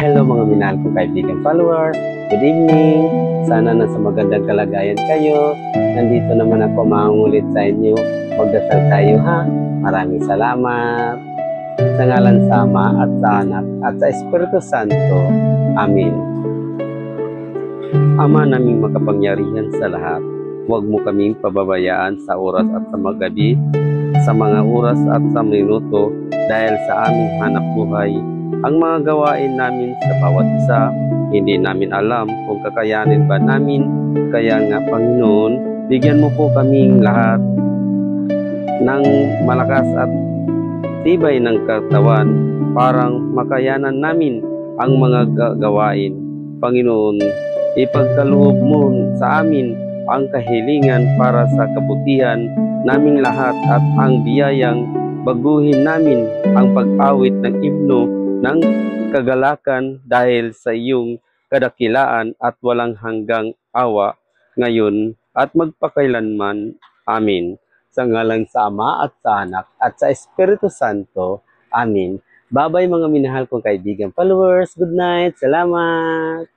Hello mga minahal kong kaibigan followers. Good evening. Sana nasa magandang kalagayan kayo. Nandito naman ako mangungulit sa inyo. Magdasal tayo ha. Maraming salamat. Sa ngalan sa Ama at sa Anak at sa Espiritu Santo. Amen. Ama naming makapangyarihan sa lahat, huwag mo kaming pababayaan sa oras at sa magabi, sa mga oras at sa minuto, dahil sa aming hanap buhay, ang mga gawain namin sa bawat isa, hindi namin alam kung kakayanin ba namin. Kaya nga Panginoon, bigyan mo po kaming lahat ng malakas at tibay ng katawan parang makayanan namin ang mga gawain. Panginoon, ipagkaloob mo sa amin ang kahilingan para sa kabutihan naming lahat at ang biyayang baguhin namin ang pag-awit ng himno ng kagalakan dahil sa iyong kadakilaan at walang hanggang awa ngayon at magpakailanman. Amen. Sa ngalan sa Ama at sa Anak at sa Espiritu Santo. Amen. Bye-bye mga minahal kong kaibigan followers. Good night. Salamat.